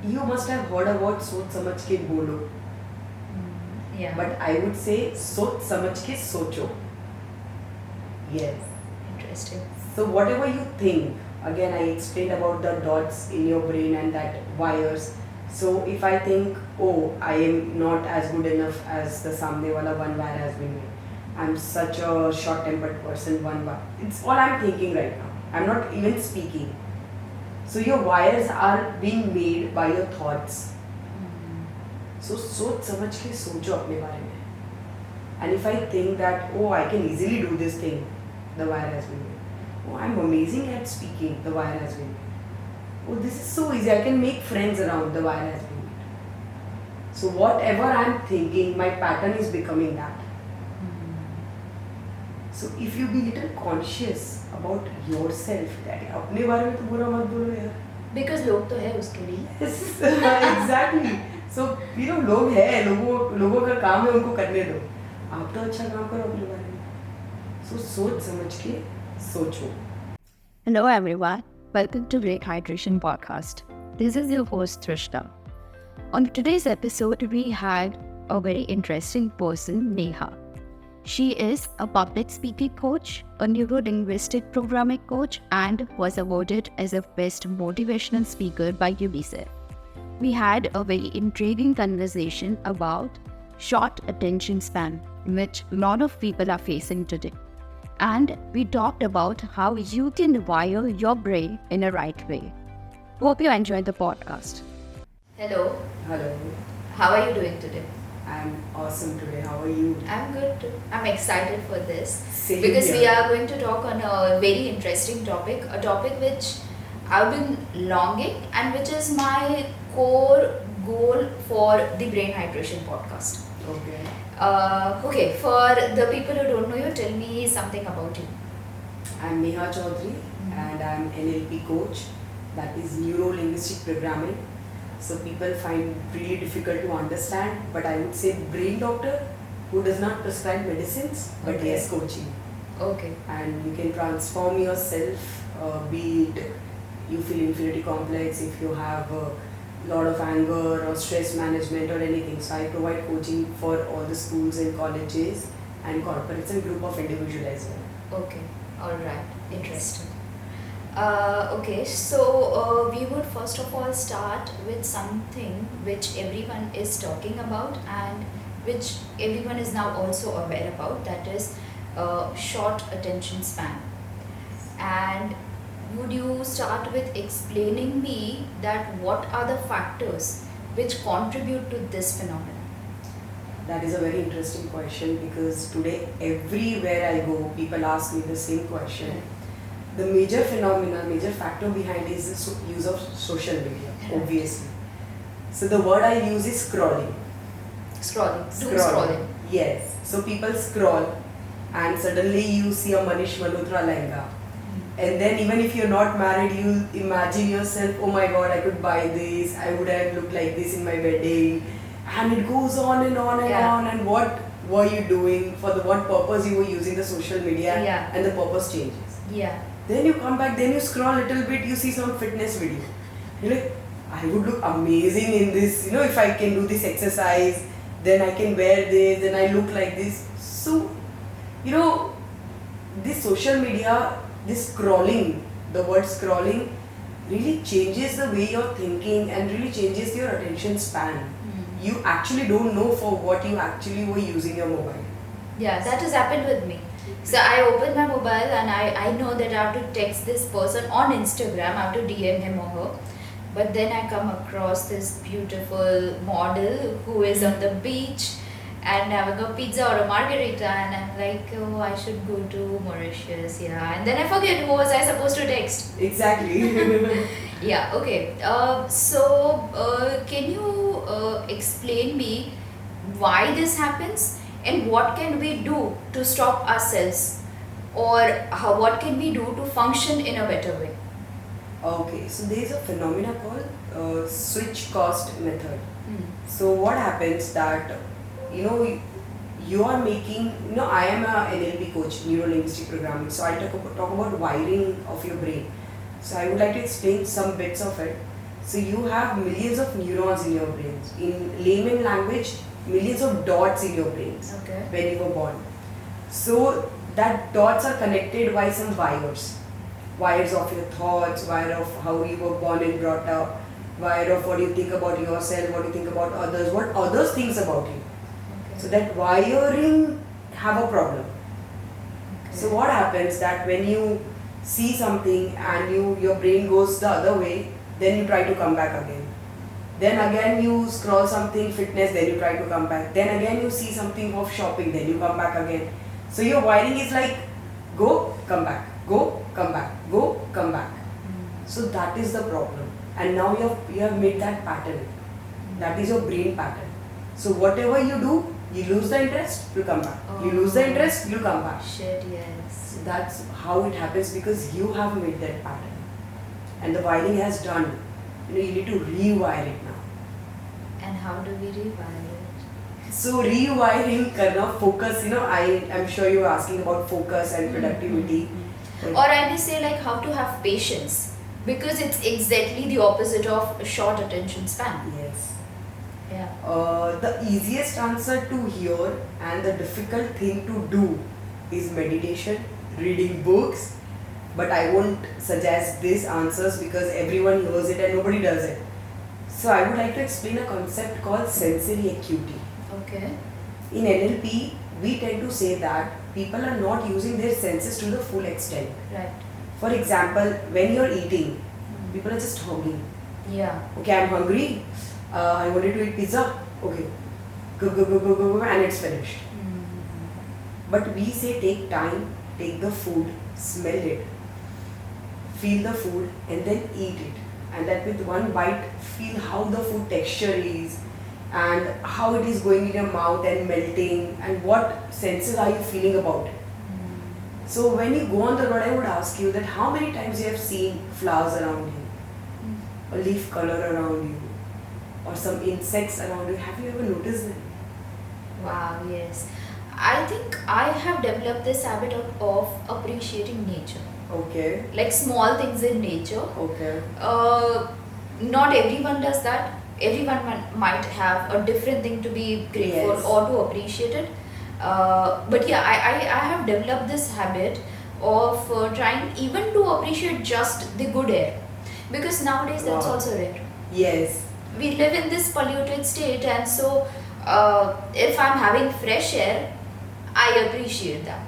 you must have heard about सोच समझ के बोलो, Yeah. but I would say सोच समझ के सोचो. Yes. Interesting. So whatever you think, again I explained about the dots in your brain and that wires. So if I think, oh, I am not as good enough as the samne wala, one wire has been made. I'm such a short-tempered person, one wire. It's all I'm thinking right now. I'm not even speaking. So your wires are being made by your thoughts. So सोच समझ के सोचो अपने बारे में. And if I think that, oh, I can easily do this thing, the wire has been made. Oh, I'm amazing at speaking, the wire has been made. Oh, this is so easy, I can make friends around, the wire has been made. So whatever I'm thinking, my pattern is becoming that. So if you be little conscious about yourself, that अपने बारे में तो बुरा मत बोलो यार. Because लोग तो है उसके लिए. Yes, exactly. So लोग हैं, लोगों का काम है, उनको करने दो. आप तो अच्छा काम करो अपने बारे में. So सोच समझ के सोचो. Hello everyone, welcome to Great Hydration Podcast. This is your host Trishna. On today's episode, we had a very interesting person, Neha. She is a public speaking coach, a neuro-linguistic programming coach, and was awarded as a best motivational speaker by UNICEF. We had a very intriguing conversation about short attention span, which a lot of people are facing today. And we talked about how you can wire your brain in a right way. Hope you enjoyed the podcast. Hello. Hello. How are you doing today? I'm awesome today. How are you? I'm good too. I'm excited for this Same because here. we are going to talk on a very interesting topic, a topic which I've been longing and which is my core goal for the Brain Hydration podcast. Okay. Okay, for the people who don't know you, tell me something about you. I'm Neha Chaudhary and I'm NLP coach, that is neuro-linguistic programming. So people find really difficult to understand, but I would say brain doctor who does not prescribe medicines, but Okay. yes, coaching. Okay. And you can transform yourself, be it you feel inferiority complex, if you have a lot of anger or stress management or anything. So I provide coaching for all the schools and colleges and corporates and group of individuals as well. Okay, all right, interesting. Okay, so we would first of all start with something which everyone is talking about and which everyone is now also aware about, that is short attention span. And would you start with explaining me that what are the factors which contribute to this phenomenon? That is a very interesting question because today everywhere I go, people ask me the same question. The major factor behind is the use of social media, obviously. So the word I use is scrolling. Scrolling. Yes. So people scroll and suddenly you see a Manish Malhotra lehenga. And then even if you're not married, you imagine yourself, oh my god, I could buy this, I would have looked like this in my wedding. And it goes on and on and on. And what were you doing, for the what purpose you were using the social media, and the purpose changes. Yeah. Then you come back, then you scroll a little bit, you see some fitness video. You're like, I would look amazing in this, if I can do this exercise, then I can wear this, then I look like this. So, this social media, this scrolling, the word scrolling, really changes the way you're thinking and really changes your attention span. You actually don't know for what you actually were using your mobile. Yeah, that has happened with me. So I open my mobile and I know that I have to text this person on Instagram, I have to DM him or her. But then I come across this beautiful model who is on the beach and having a pizza or a margarita, and I'm like, oh, I should go to Mauritius, yeah. And then I forget who was I supposed to text. Exactly. Yeah, okay. Can you explain me why this happens and what can we do to stop ourselves, or what can we do to function in a better way? Okay, so there is a phenomena called switch cost method. So what happens that, you are making, I am a NLP coach, neuro-linguistic programming, so I talk about wiring of your brain. So I would like to explain some bits of it. So you have millions of neurons in your brains. In layman language, millions of dots in your brains Okay. when you were born. So that dots are connected by some wires. Wires of your thoughts, wire of how you were born and brought up, wire of what you think about yourself, what you think about others, what others thinks about you. Okay. So that wiring have a problem. Okay. So what happens that when you see something and your brain goes the other way, then you try to come back again. Then again you scroll something fitness, then you try to come back. Then again you see something of shopping, then you come back again. So your wiring is like go, come back, go, come back, go, come back. So that is the problem. And now you have made that pattern. That is your brain pattern. So whatever you do, you lose the interest, you come back. You lose the interest, you come back. Shit, yes. So that's how it happens because you have made that pattern. And the wiring has done. You need to rewire it now. And how do we rewire it? So rewiring karna, focus, I'm sure you're asking about focus and productivity. Or I may say like how to have patience, because it's exactly the opposite of a short attention span. Yes. Yeah. The easiest answer to hear and the difficult thing to do is meditation, reading books. But I won't suggest these answers because everyone knows it and nobody does it. So I would like to explain a concept called sensory acuity. Okay. In NLP, we tend to say that people are not using their senses to the full extent. Right. For example, when you're eating, people are just hogging. Yeah. Okay, I'm hungry. I wanted to eat pizza. Okay, go, and it's finished. But we say take time, take the food, smell it, feel the food, and then eat it. And that with one bite, feel how the food texture is and how it is going in your mouth and melting and what senses are you feeling about it. So when you go on the road, I would ask you that how many times you have seen flowers around you, a leaf color around you, or some insects around you. Have you ever noticed them? Wow, yes. I think I have developed this habit of appreciating nature. Okay. Like small things in nature. Okay. Not everyone does that. Everyone might have a different thing to be grateful Yes. or to appreciate it. But yeah, I have developed this habit of trying even to appreciate just the good air. Because nowadays that's Wow. also rare. Yes. We live in this polluted state, and so if I'm having fresh air, I appreciate that.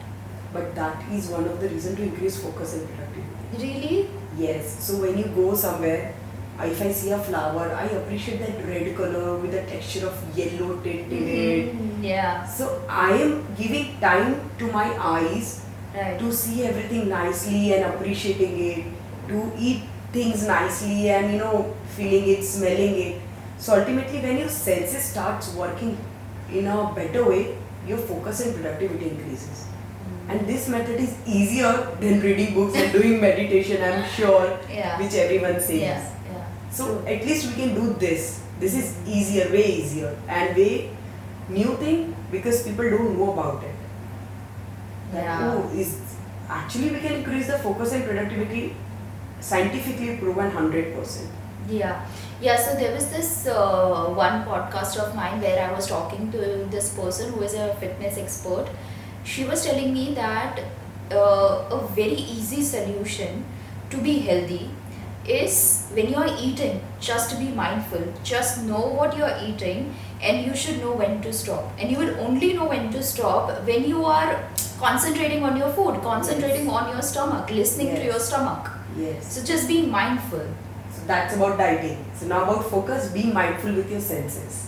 But that is one of the reasons to increase focus and productivity. Really? Yes. So when you go somewhere, if I see a flower, I appreciate that red color with the texture of yellow tint in it. Yeah. So I am giving time to my eyes Right. to see everything nicely and appreciating it, to eat things nicely and feeling it, smelling it. So ultimately when your senses starts working in a better way, your focus and productivity increases. And this method is easier than reading books and doing meditation, I'm sure, Yeah. which everyone says. Yeah. Yeah. So at least we can do this. This is easier, way easier, and way new thing because people don't know about it. That, Yeah. actually we can increase the focus and productivity, scientifically proven 100%. Yeah. Yeah, so there was this one podcast of mine where I was talking to this person who is a fitness expert. She was telling me that a very easy solution to be healthy is when you are eating, just be mindful, just know what you are eating, and you should know when to stop. And you will only know when to stop when you are concentrating on your food, concentrating on your stomach, listening to Yes. your stomach. Yes. So just be mindful. So that's about dieting. So now about focus, be mindful with your senses.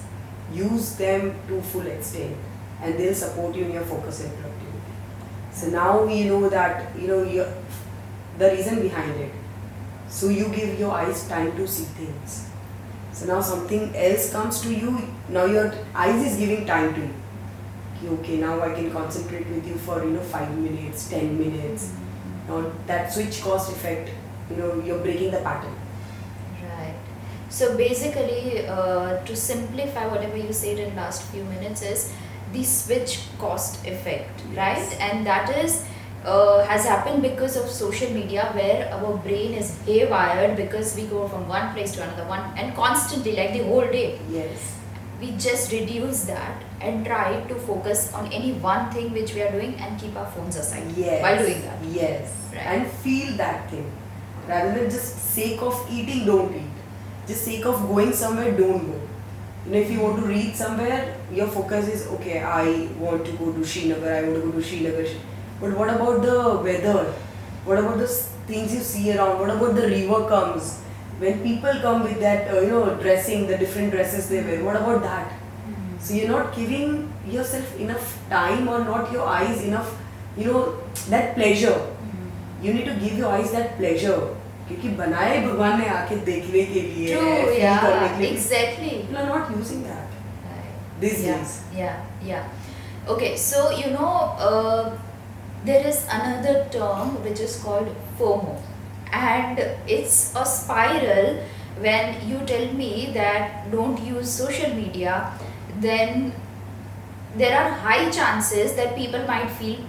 Use them to full extent and they'll support you in your focus and productivity. So now you know that, the reason behind it. So you give your eyes time to see things. So now something else comes to you, now your eyes is giving time to you. Okay, now I can concentrate with you for 5 minutes, 10 minutes. Now that switch cost effect, you're breaking the pattern. Right. So basically, to simplify whatever you said in last few minutes is the switch cost effect, Yes. right? And that is has happened because of social media, where our brain is haywired because we go from one place to another one and constantly, like the whole day. Yes. We just reduce that and try to focus on any one thing which we are doing and keep our phones aside Yes. while doing that. Yes. Right. And feel that thing. Rather than just sake of eating, don't eat. Just sake of going somewhere, don't go. If you want to read somewhere, your focus is okay, I want to go to Srinagar, I want to go to Srinagar. But what about the weather? What about the things you see around? What about the river comes? When people come with that, dressing, the different dresses they wear, what about that? So you're not giving yourself enough time or not your eyes enough, that pleasure. You need to give your eyes that pleasure. क्योंकि बनाए भगवान ने आके देखने के लिए, True, feel yeah, करने के लिए. exactly. People are not using that these Yeah, days. yeah. Okay, so there is another term which is called FOMO, and it's a spiral. When you tell me that don't use social media, then there are high chances that people might feel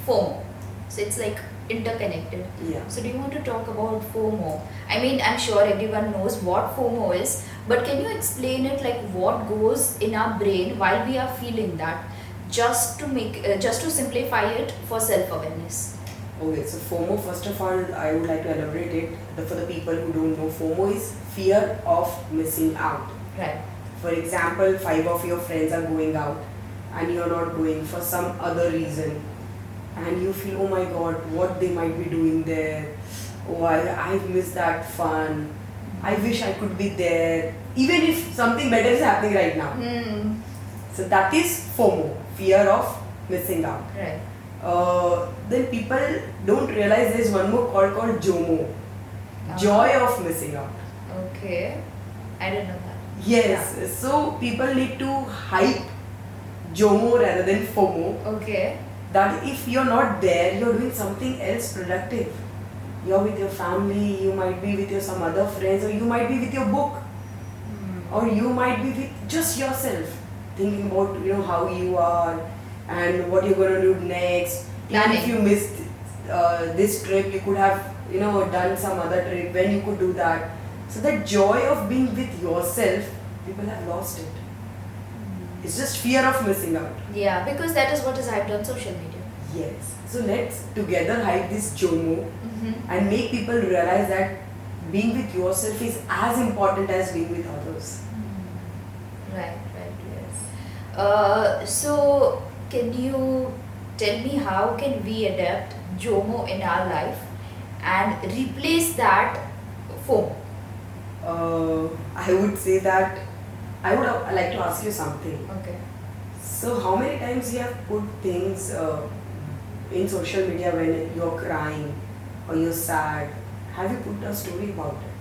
FOMO. So it's like interconnected. Yeah. So do you want to talk about FOMO? I mean, I'm sure everyone knows what FOMO is, but can you explain it, like what goes in our brain while we are feeling that, just to simplify it for self-awareness? Okay, so FOMO, first of all, I would like to elaborate it. For the people who don't know, FOMO is fear of missing out. Right. For example, 5 of your friends are going out and you're not going for some other reason. And you feel, oh my god, what they might be doing there. Oh, I've missed that fun. I wish I could be there. Even if something better is happening right now. So that is FOMO, fear of missing out. Right. Then people don't realize there's one more called JOMO, joy of missing out. Okay. I didn't know that. Yes, so people need to hype JOMO rather than FOMO. Okay. That if you're not there, you're doing something else productive. You're with your family, you might be with some other friends, or you might be with your book, or you might be with just yourself, thinking about how you are and what you're going to do next. Even if you missed this trip, you could have done some other trip when you could do that. So that joy of being with yourself, people have lost it. It's just fear of missing out. Yeah, because that is what is hyped on social media. Yes. So let's together hype this JOMO and make people realize that being with yourself is as important as being with others. Right, yes. So can you tell me how can we adapt JOMO in our life and replace that FOMO? I would say that I would like to ask you something. Okay. So how many times you have put things in social media when you're crying or you're sad? Have you put a story about it?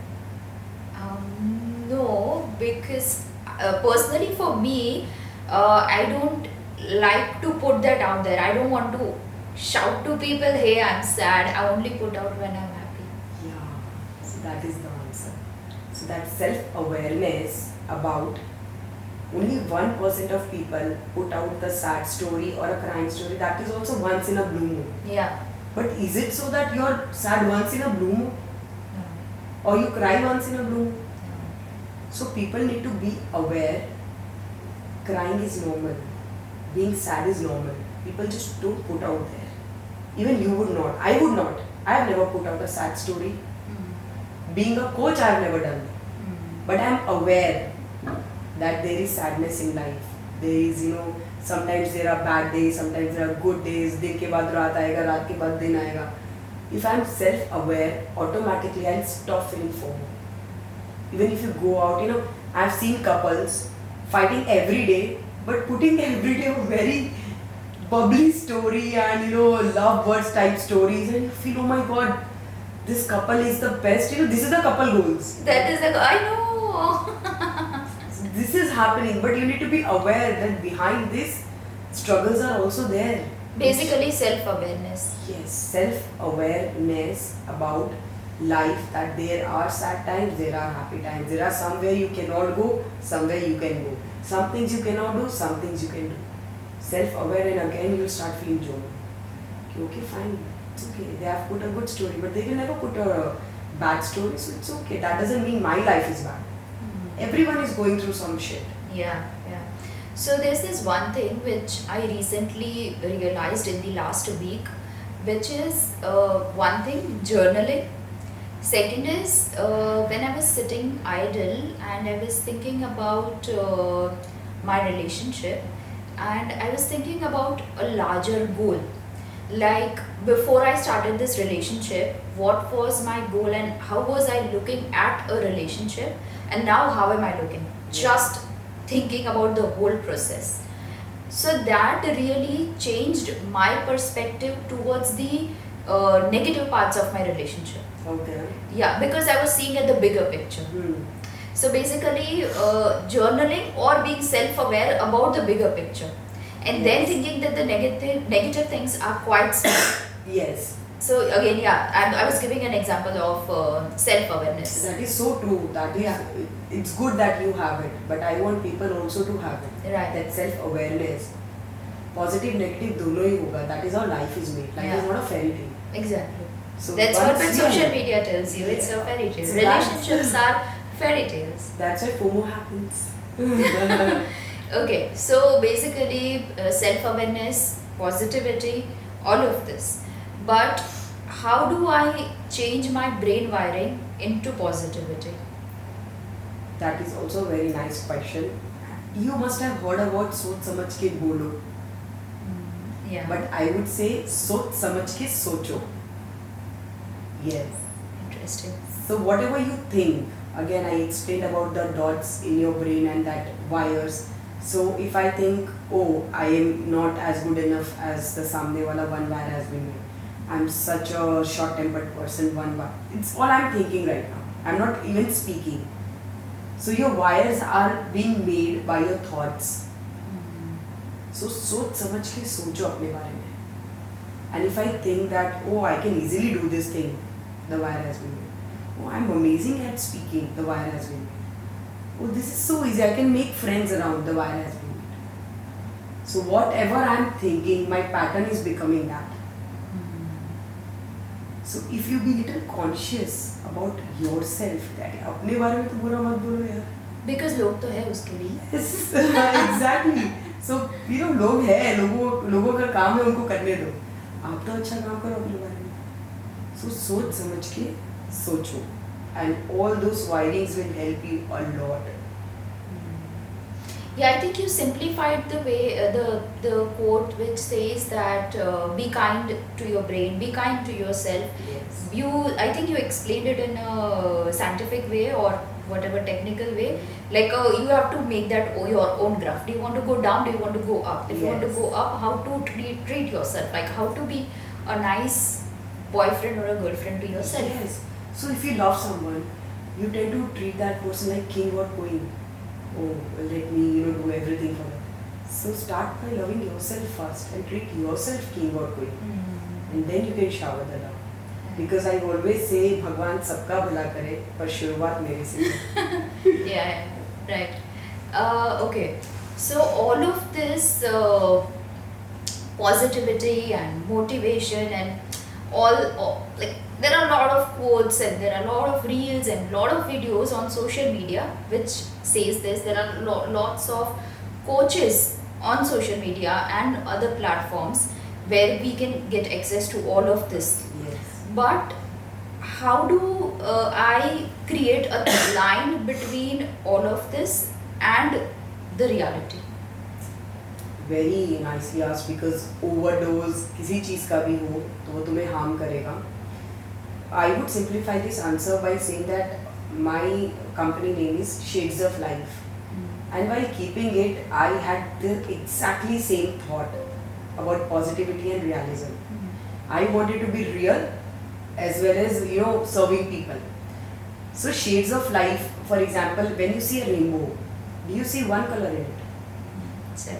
No, because personally for me, I don't like to put that out there. I don't want to shout to people, hey, I'm sad. I only put out when I'm happy. Yeah, so that is the answer. So that self-awareness about only 1% of people put out the sad story or a crying story. That is also once in a blue moon. Yeah. But is it so that you're sad once in a blue moon? No. Or you cry once in a blue moon? No. So people need to be aware. Crying is normal. Being sad is normal. People just don't put out there. Even you would not. I would not. I have never put out a sad story. Being a coach, I have never done that. But I am aware that there is sadness in life. There is, sometimes there are bad days, sometimes there are good days. दिन के बाद रात आएगा, रात के बाद दिन आएगा. If I am self-aware, automatically I'll stop feeling FOMO. Even if you go out, I've seen couples fighting every day, but putting every day a very bubbly story and, love words type stories, and you feel, oh my god, this couple is the best. This is the couple goals. That is I know. This is happening, but you need to be aware that behind this, struggles are also there. Basically, self-awareness. Yes, self-awareness about life, that there are sad times, there are happy times. There are somewhere you cannot go, somewhere you can go. Some things you cannot do, some things you can do. Self-aware, and again you will start feeling joy. Okay, fine, it's okay. They have put a good story, but they will never put a bad story, so it's okay. That doesn't mean my life is bad. Everyone is going through some shit. Yeah, yeah. So there's this one thing which I recently realized in the last week, which is one thing, journaling. Second is when I was sitting idle and I was thinking about my relationship, and I was thinking about a larger goal. Like before I started this relationship, what was my goal and how was I looking at a relationship, and now how am I looking? Just thinking about the whole process. So that really changed my perspective towards the negative parts of my relationship. Okay. Yeah, because I was seeing at the bigger picture. So basically, journaling or being self-aware about the bigger picture, and then thinking that the negative things are quite small. Yes. So again, yeah, and I was giving an example of self-awareness. That is so true. That is, Yeah. it's good that you have it, but I want people also to have it. Right. That self-awareness. Positive, negative, दोनों ही होगा. That is how life is made. Life is Yeah. not a fairy tale. Exactly. So That's what once when you- social media tells you. It's a fairy tale. So Relationships are fairy tales. That's why FOMO happens. Okay, so basically self-awareness, positivity, all of this. But how do I change my brain wiring into positivity? That is also a very nice question. You must have heard about सोच समझ के बोलो. Yeah. But I would say सोच समझ के सोचो. Yes. Interesting. So whatever you think, again I explained about the dots in your brain and that wires. So if I think, oh, I am not as good enough as the samne wala, one wire has been made. I'm such a short-tempered person, one wire. It's all I'm thinking right now. I'm not even speaking. So your wires are being made by your thoughts. So सोच समझ के सोचो अपने बारे में. And if I think that, oh, I can easily do this thing, the wire has been made. Oh, I'm amazing at speaking, the wire has been made. Oh, this is so easy, I can make friends around, the wire has been made. So whatever I'm thinking, my pattern is becoming that. So if you be little conscious about yourself, that अपने बारे में तो बुरा मत बोलो यार. Because लोग तो है उसके लिए. Yes, exactly. So you know लोग हैं, लोगों का काम है, उनको करने दो. आप तो अच्छा काम करो अपने बारे में. So सोच समझ के सोचो, and all those wirings will help you a lot. Yeah, I think you simplified the way the quote which says that be kind to your brain, be kind to yourself. Yes. I think you explained it in a scientific way or whatever technical way. Like you have to make that your own graph. Do you want to go down? Do you want to go up? If you want to Yes. go up, how to treat yourself? Like how to be a nice boyfriend or a girlfriend to yourself. Yes. So if you love someone, you tend to treat that person like king or queen. Oh, well, let me do everything for them. So start by loving yourself first and treat yourself king or queen, and then you can shower the love. Because I always say भगवान सबका भला करे, पर शुरुआत मेरे से. Yeah, right. Okay, so all of this positivity and motivation and all like there are a lot of quotes and there are a lot of reels and lot of videos on social media which says this. There are lots of coaches on social media and other platforms where we can get access to all of this. Yes. But how do I create a line between all of this and the reality? Very nicely asked, because overdose किसी चीज़ का भी हो तो वो तुम्हें harm करेगा. I would simplify this answer by saying that my company name is Shades of Life, and while keeping it, I had the exactly same thought about positivity and realism. I wanted to be real as well as serving people. So Shades of Life, for example, when you see a rainbow, do you see one color in it? 7.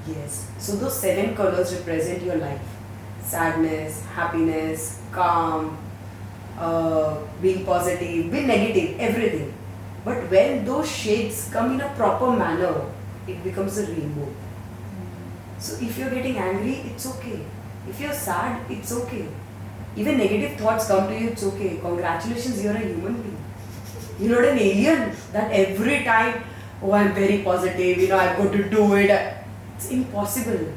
Yes. So those 7 colors represent your life: sadness, happiness, calm, being positive, being negative, everything. But when those shades come in a proper manner, it becomes a rainbow. So if you're getting angry, it's okay. If you're sad, it's okay. Even negative thoughts come to you, it's okay. Congratulations, you're a human being. You're not an alien that every time, oh, I'm very positive, I've got to do it. It's impossible.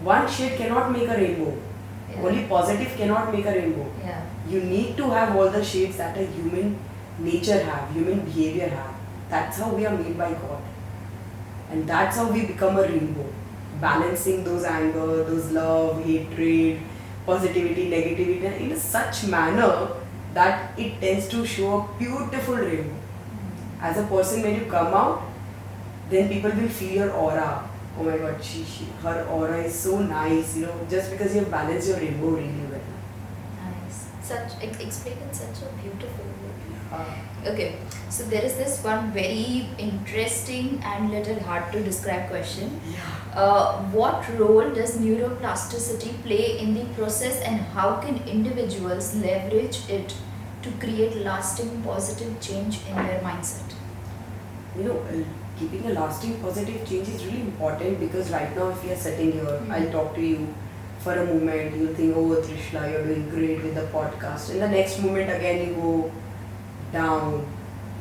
One shade cannot make a rainbow. Yeah. Only positive cannot make a rainbow. Yeah. You need to have all the shades that a human nature have, human behavior have. That's how we are made by God. And that's how we become a rainbow. Balancing those anger, those love, hatred, positivity, negativity in a such manner that it tends to show a beautiful rainbow. As a person, when you come out, then people will feel your aura. Oh my God, her aura is so nice, just because you have balanced your rainbow really well. Nice. Explained in such a beautiful way. Okay, so there is this one very interesting and little hard to describe question. What role does neuroplasticity play in the process, and how can individuals leverage it to create lasting positive change in their mindset? Keeping a lasting positive change is really important, because right now if we are sitting here, I'll talk to you for a moment, you'll think, oh Trishla, you're doing great with the podcast. In the next moment again you go down,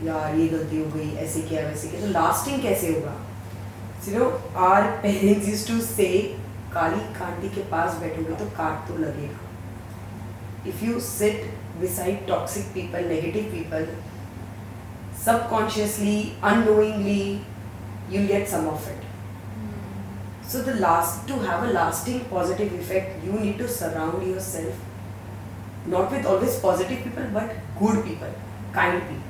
यार ये गलती हो गई, ऐसे किया वैसे किया, तो lasting कैसे होगा? Our parents used to say, काली कांटी के पास बैठोगे तो काट तो लगेगा. If you sit beside toxic people, negative people, subconsciously, unknowingly, you'll get some of it. So to have a lasting positive effect, you need to surround yourself not with always positive people, but good people, kind people.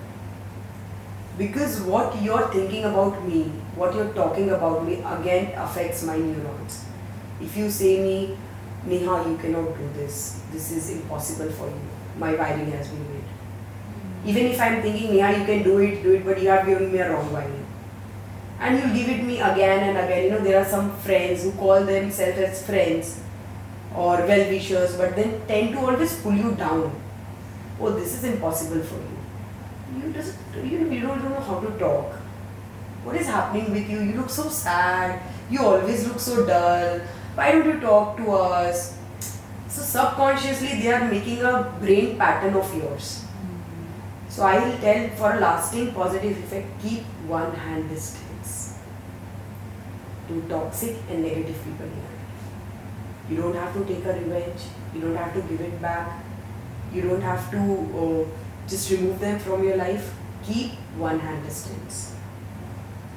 Because what you're thinking about me, what you're talking about me, again affects my neurons. If you say me, Neha, you cannot do this. This is impossible for you. My wiring has been made. Even if I'm thinking, Neha, you can do it, but you have given me a wrong wiring. And you give it me again and again. There are some friends who call themselves as friends or well-wishers, but then tend to always pull you down. Oh, this is impossible for you. You don't know how to talk. What is happening with you? You look so sad. You always look so dull. Why don't you talk to us? So subconsciously they are making a brain pattern of yours. So I will tell, for a lasting positive effect, keep one hand distance to toxic and negative people here. You don't have to take a revenge. You don't have to give it back. You don't have to just remove them from your life. Keep one hand distance.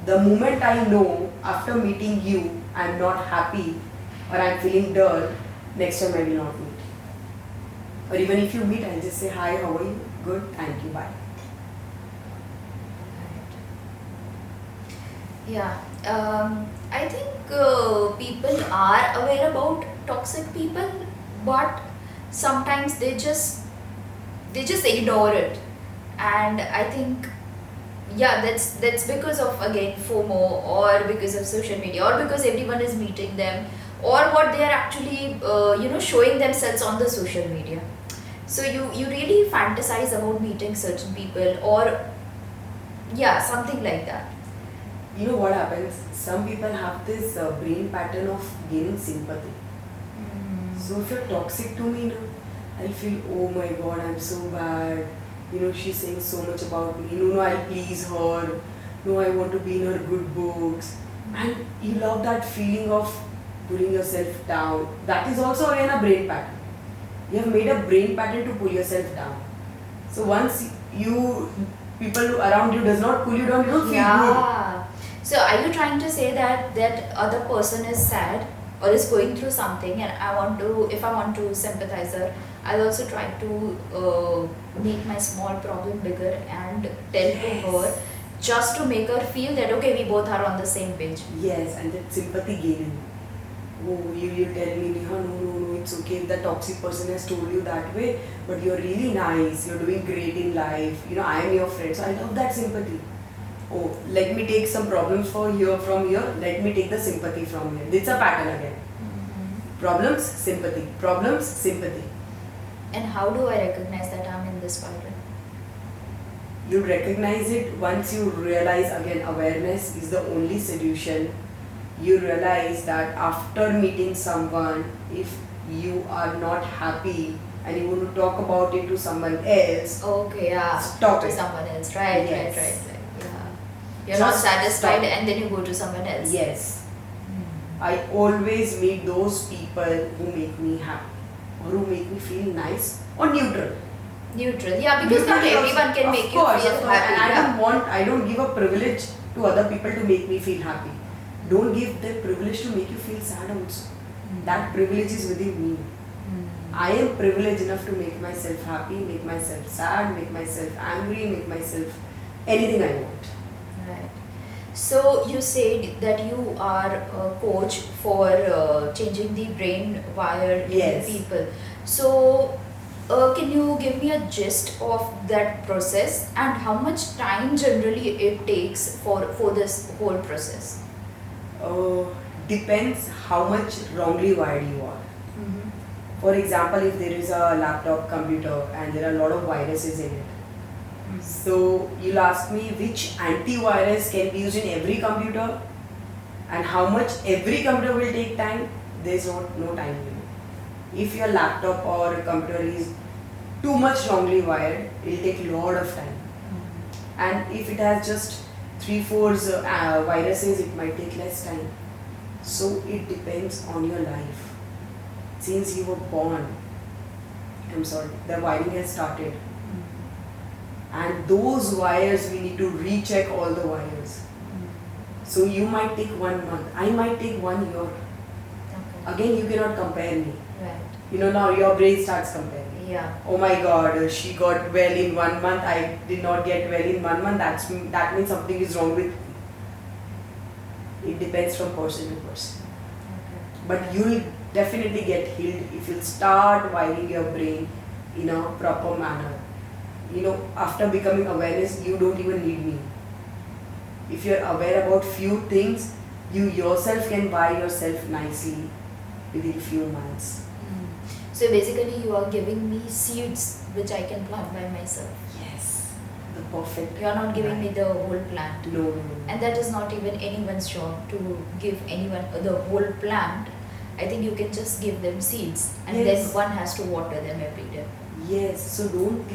The moment I know after meeting you I'm not happy or I'm feeling dull, next time I will not meet. Or even if you meet, I'll just say, hi, how are you? Good, thank you, bye. Yeah, I think people are aware about toxic people, but sometimes they just ignore it. And I think, yeah, that's because of, again, FOMO, or because of social media, or because everyone is meeting them, or what they are actually showing themselves on the social media. So you really fantasize about meeting certain people, or yeah, something like that. You know what happens? Some people have this brain pattern of gaining sympathy. So if you're toxic to me, I'll feel, oh my God, I'm so bad. She's saying so much about me. No, I'll please her. No, I want to be in her good books. And you love that feeling of pulling yourself down. That is also again a brain pattern. You have made a brain pattern to pull yourself down. So once people around you does not pull you down, you don't feel good. So are you trying to say that other person is sad or is going through something, and if I want to sympathize her, I'll also try to make my small problem bigger and tell to her, just to make her feel that, okay, we both are on the same page. Yes, and that sympathy gaining. Oh, you tell me, Neha, no, it's okay if the toxic person has told you that way, but you're really nice, you're doing great in life, I am your friend. So I love that sympathy. Oh, let me take some problems from here, let me take the sympathy from here. It's a pattern again. Problems, sympathy. Problems, sympathy. And how do I recognize that I'm in this pattern? You recognize it once you realize, again, awareness is the only solution. You realize that after meeting someone, if you are not happy and you want to talk about it to someone else, Okay, yeah. Stop to it. someone else. Right, Yes. right. Yeah. You're not Just satisfied stop. and then you go to someone else. yes, Hmm. I always meet those people who make me happy or who make me feel nice or neutral. Neutral. Yeah, because not Neutral, everyone can of make course, you of feel course. happy. And I don't give a privilege to other people to make me feel happy. Don't give them privilege to make you feel sad also. That privilege is within me. I am privileged enough to make myself happy, make myself sad, make myself angry, make myself anything I want. Right. So you said that you are a coach for changing the brain wire in Yes. people. So can you give me a gist of that process and how much time generally it takes for this whole process? Depends how much wrongly wired you are. For example, if there is a laptop computer and there are a lot of viruses in it, so you'll ask me which antivirus can be used in every computer and how much every computer will take time. There's no time limit. If your laptop or computer is too much wrongly wired, it'll take a lot of time. And if it has just 3-4 viruses, it might take less time. So it depends on your life. Since you were born, the wiring has started. And those wires, we need to recheck all the wires. So you might take 1 month, I might take 1 year. Okay. Again, you cannot compare me. Right. Now your brain starts comparing. Yeah. Oh my god, she got well in 1 month, I did not get well in 1 month, that means something is wrong with me. It depends from person to person. Okay. But you'll definitely get healed if you'll start wiring your brain in a proper manner. After becoming awareness, you don't even need me. If you're aware about few things, you yourself can wire yourself nicely within few months. So basically you are giving me seeds which I can plant by myself. Yes, the perfect. You are not giving me the whole plant. No. And that is not even anyone's job to give anyone the whole plant. I think you can just give them seeds and Yes. then one has to water them every day. Yes, so don't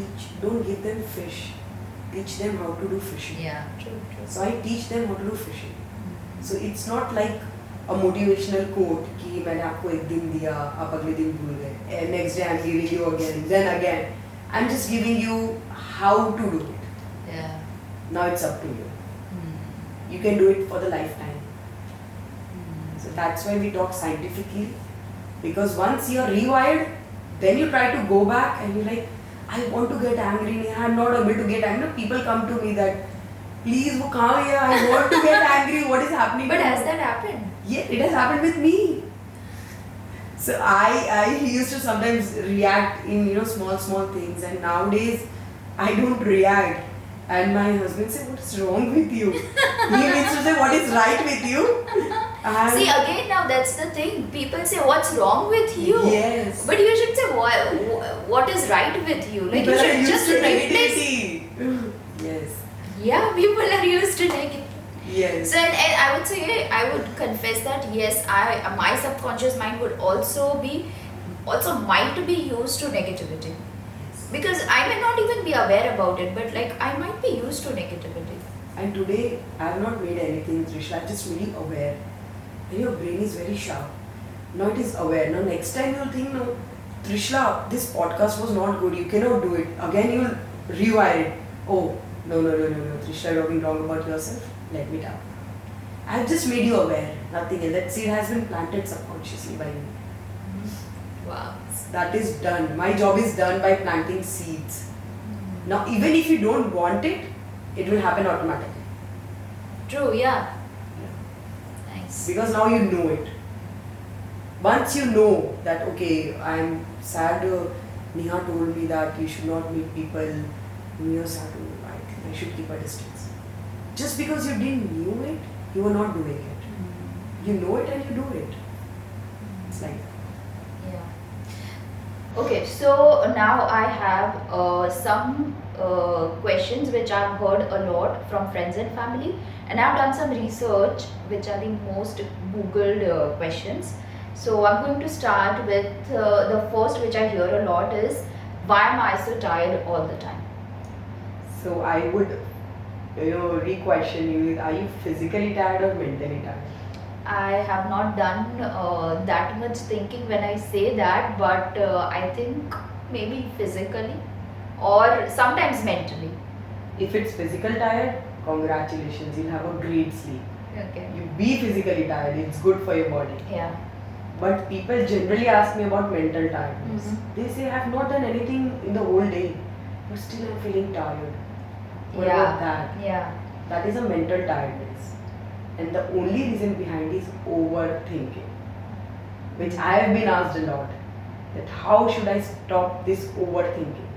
give them fish. Teach them how to do fishing. Yeah, true. So I teach them how to do fishing. So it's not like a motivational quote कि मैंने आपको एक दिन दिया आप अगले दिन भूल गए next day I'm giving you again then again I'm just giving you how to do it. Yeah. Now it's up to you. You can do it for the lifetime. So that's why we talk scientifically, because once you're rewired, then you try to go back and you're like, I want to get angry, I'm not able to get angry. People come to me that, please, wo kahan hai? I want to get angry, what is happening? But to has me?" that happened? Yeah, it has happened with me. So I used to sometimes react in small things, and nowadays I don't react. And my husband said, "What is wrong with you?" He needs to say, "What is right with you?" And See, again, now that's the thing. People say, what's wrong with you? Yes. But you should say, what is right with you? Like, People you are should used just to replace. negativity. Yes. Yeah, people are used to negativity. Yes. So, and I would say, I would confess that yes, my subconscious mind would also might be used to negativity, because I may not even be aware about it, but like I might be used to negativity. And today I have not made anything, Trisha. I just made you aware. And your brain is very sharp. Now it is aware. Now next time you'll think, no, Trishla, this podcast was not good. You cannot do it. Again you'll rewire it. Oh, no. Trishla, you're being wrong about yourself. Let me down. I have just made you aware. Nothing else. That seed has been planted subconsciously by me. Wow. That is done. My job is done by planting seeds. Now even if you don't want it, it will happen automatically. True. Yeah. Nice. Because now you know it. Once you know that, okay, I'm sad, Neha told me that you should not meet people near sad, I think I should keep a distance. Just because you didn't knew it, you were not doing it. You know it and you do it. It's like that. Yeah. Okay, so now I have some questions which I've heard a lot from friends and family, and I've done some research which are the most googled questions, So I'm going to start with the first, which I hear a lot is, why am I so tired all the time? So I would, re-question you with, are you physically tired or mentally tired? I have not done that much thinking when I say that, but I think maybe physically or sometimes mentally. If it's physical tired, congratulations, you'll have a great sleep. Okay. You be physically tired, it's good for your body. Yeah. But people generally ask me about mental tiredness. They say, I have not done anything in the whole day, but still I'm feeling tired. What about that? Yeah. That is a mental tiredness. And the only reason behind is overthinking, which I have been asked a lot, that how should I stop this overthinking?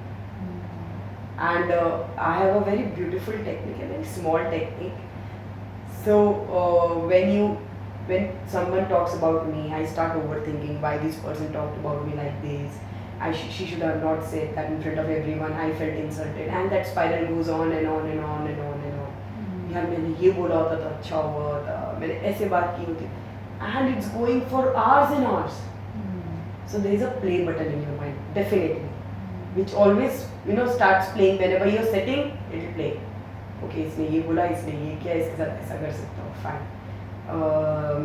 And I have a very beautiful technique, a very small technique. So when someone talks about me, I start overthinking why this person talked about me like this. She should have not said that in front of everyone. I felt insulted, and that spiral goes on and on and on and on and on. यार मैंने ये बोला होता तो अच्छा हुआ होता, मैंने ऐसे बात की होती, and it's going for hours and hours. So there is a play button in your mind, definitely, which always starts playing whenever you're sitting. It will play. Okay, इसने ये बोला, इसने ये किया, इसके साथ ऐसा कर सकता हूँ, fine.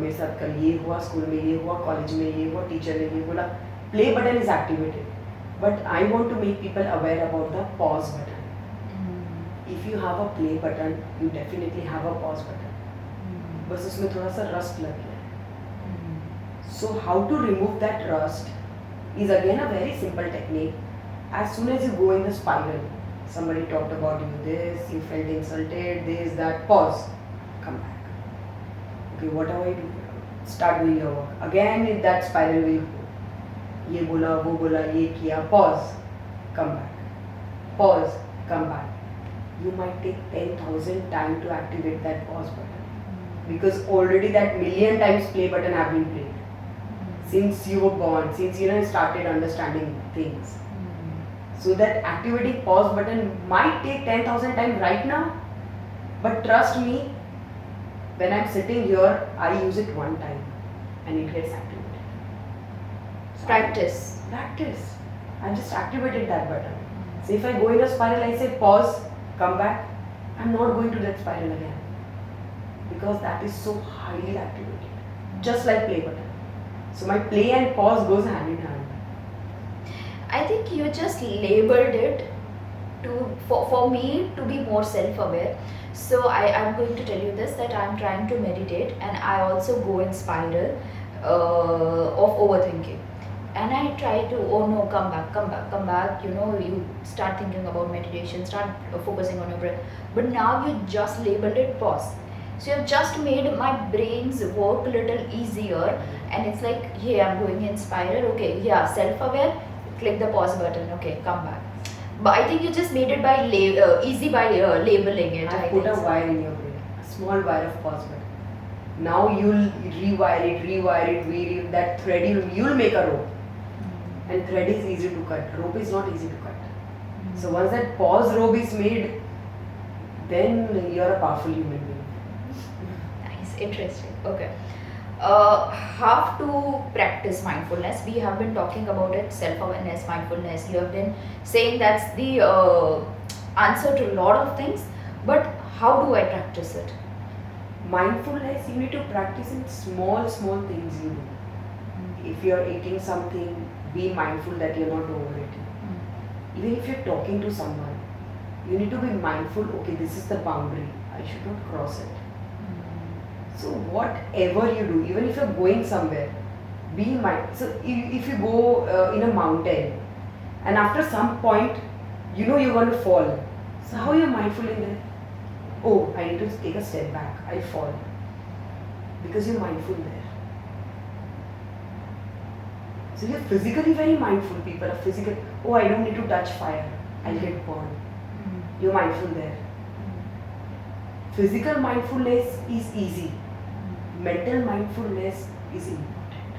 मेरे साथ कल ये हुआ, स्कूल में ये हुआ, कॉलेज में ये हुआ, टीचर ने ये बोला. Play button is activated, but I want to make people aware about the pause button. If you have a play button, you definitely have a pause button. बस उसमें थोड़ा सा rust लग गया है. So how to remove that rust is again a very simple technique. As soon as you go in the spiral, somebody talked about you this, you felt insulted, this, that, pause, come back. Okay, what do I do? Start doing your work. Again, in that spiral will go. ये बोला, वो बोला, ये किया, pause, come back. Pause, come back. You might take 10,000 times to activate that pause button, because already that million times play button have been played since you were born, since you started understanding things. So that activating pause button might take 10,000 times right now, but trust me, when I'm sitting here, I use it one time and it gets activated. Practice. I just activated that button. So if I go in a spiral, I say pause, come back. I'm not going to that spiral again, because that is so highly activated, just like play button. So my play and pause goes hand in hand. I think you just labeled it for me to be more self-aware. So I'm going to tell you this, that I'm trying to meditate and I also go in spiral of overthinking. And I try to, oh no, come back, you start thinking about meditation, start focusing on your breath. But now you just labeled it pause. So you've just made my brain's work a little easier, and it's like, hey, I'm going in spiral, okay, yeah, self-aware, click the pause button, okay, come back. But I think you just made it by easy by labeling it. I put a wire in your brain, a small wire of pause button. Now you'll rewire it, that thread, you'll make a rope. And thread is easy to cut, rope is not easy to cut. So once that pause rope is made, then you're a powerful human being. Nice, interesting. Okay. How to practice mindfulness? We have been talking about it, self-awareness, mindfulness. You have been saying that's the answer to a lot of things, but how do I practice it? Mindfulness, you need to practice in small things you do. If you're eating something, be mindful that you're not overeating. Even if you're talking to someone, you need to be mindful, okay, this is the boundary, I should not cross it. So whatever you do, even if you're going somewhere, be mindful. So if you go in a mountain, and after some point, you're going to fall. So how are you mindful in there? Oh, I need to take a step back, I fall. Because you're mindful there. So you're physically very mindful. People are physical. Oh, I don't need to touch fire, I'll get burned. You're mindful there. Physical mindfulness is easy. Mental mindfulness is important.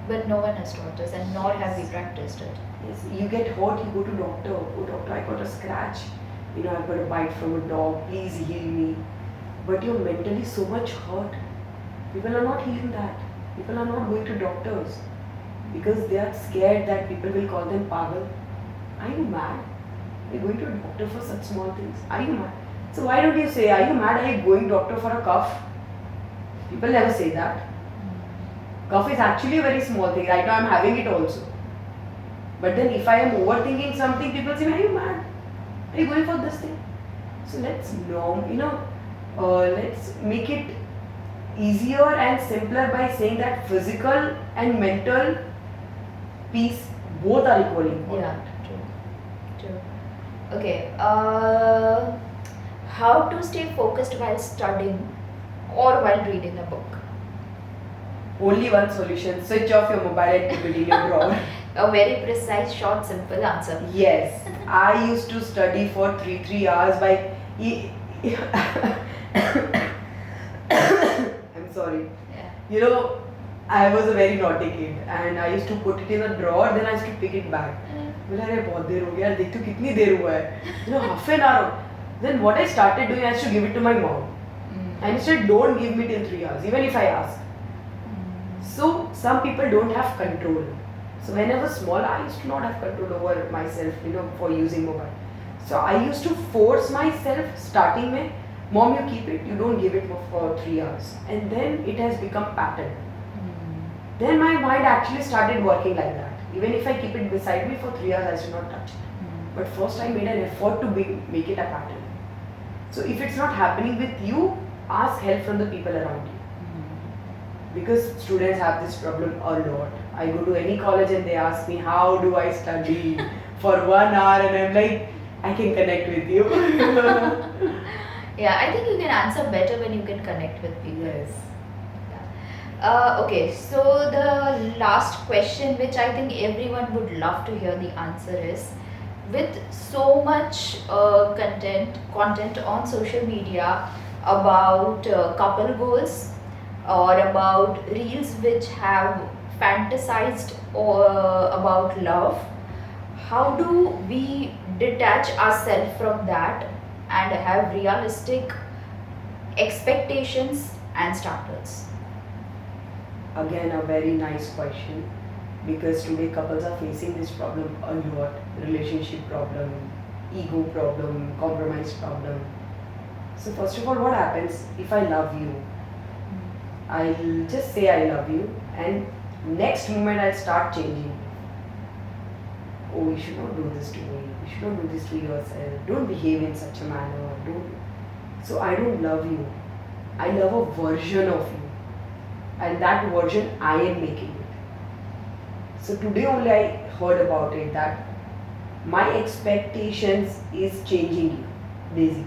But no one has taught us, and nor have we practiced it. Yes, you get hurt, you go to doctor. Oh doctor, I got a scratch. I've got a bite from a dog. Please heal me. But you're mentally so much hurt. People are not healing that. People are not going to doctors because they are scared that people will call them pagal. Are you mad? Are you going to a doctor for such small things? Are you mad? So why don't you say, are you mad? Are you going doctor for a cough? People never say that. Cough is actually a very small thing. Right now I'm having it also. But then if I am overthinking something, people say, are you mad? Are you going for this thing? So let's let's make it easier and simpler by saying that physical and mental peace both are equally important. Yeah, true. Okay. How to stay focused while studying or while reading a book? Only one solution, switch off your mobile and keep it in your drawer. A very precise, short, simple answer. Yes, I used to study for 3 hours by. I'm sorry. Yeah. I was a very naughty kid and I used to put it in a drawer, then I used to pick it back. बोला अरे बहुत देर हो गया, देख तो कितनी देर हुआ है, half an hour. Then what I started doing, I used to give it to my mom. And she said, don't give me till 3 hours, even if I ask. So some people don't have control. So when I was small, I used to not have control over myself, for using mobile. So I used to force myself starting में, mom you keep it, you don't give it for 3 hours. And then it has become pattern. Then my mind actually started working like that. Even if I keep it beside me for 3 hours, I should not touch it. But first I made an effort to make it a pattern. So if it's not happening with you, ask help from the people around you. Because students have this problem a lot. I go to any college and they ask me, how do I study for 1 hour? And I'm like, I can connect with you. Yeah, I think you can answer better when you can connect with people. Yes. Okay, so the last question, which I think everyone would love to hear the answer is, with so much content on social media about couple goals or about reels which have fantasized about love, how do we detach ourselves from that and have realistic expectations and standards? Again, a very nice question, because today couples are facing this problem a lot. Relationship problem, ego problem, compromise problem. So first of all, what happens if I love you? I'll just say I love you, and next moment I'll start changing. Oh, you should not do this to me. You should not do this to yourself. Don't behave in such a manner. So I don't love you. I love a version of you. And that version I am making it. So today only I heard about it, that my expectations is changing you, basically.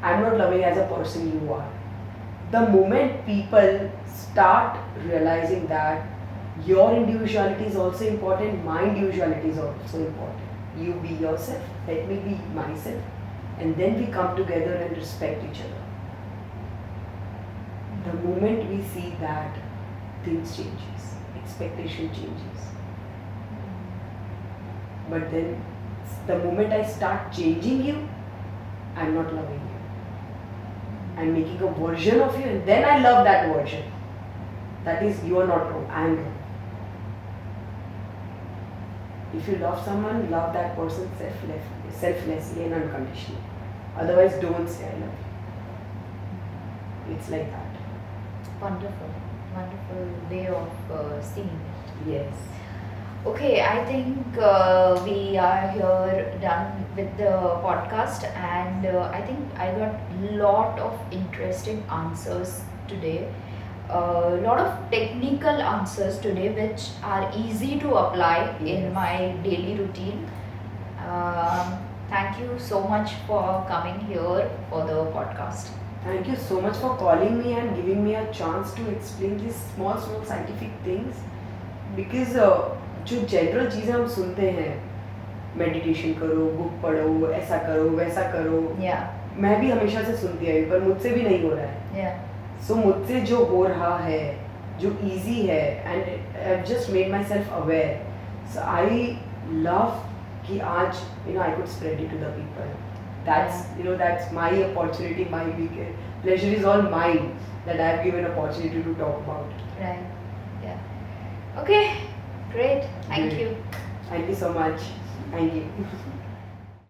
I'm not loving as a person you are. The moment people start realizing that your individuality is also important, my individuality is also important. You be yourself, let me be myself, and then we come together and respect each other. The moment we see that, things changes, expectation changes. But then the moment I start changing you, I'm not loving you. I'm making a version of you, and then I love that version. That is, you are not wrong, I am wrong. If you love someone, love that person selflessly and unconditionally. Otherwise, don't say I love you. It's like that. Wonderful way of seeing it. Yes. Okay, I think we are here done with the podcast, and I think I got lot of interesting answers today. A lot of technical answers today which are easy to apply in Yes. my daily routine. Thank you so much for coming here for the podcast. Thank you so much for calling me and giving me a chance to explain these small scientific things. Because जो general चीज़ें हम सुनते हैं, meditation करो, book पढ़ो, ऐसा करो, वैसा करो, Yeah, मैं भी हमेशा से सुनती आई, पर मुझसे भी नहीं हो रहा है. yeah. सो मुझसे जो हो रहा है, जो इजी है, and I have just made myself aware. So I love कि आज I could spread it to the people. That's my opportunity, my big pleasure is all mine, that I have given opportunity to talk about. Right. Okay, great. Thank Great. you. Thank you so much. Thank you.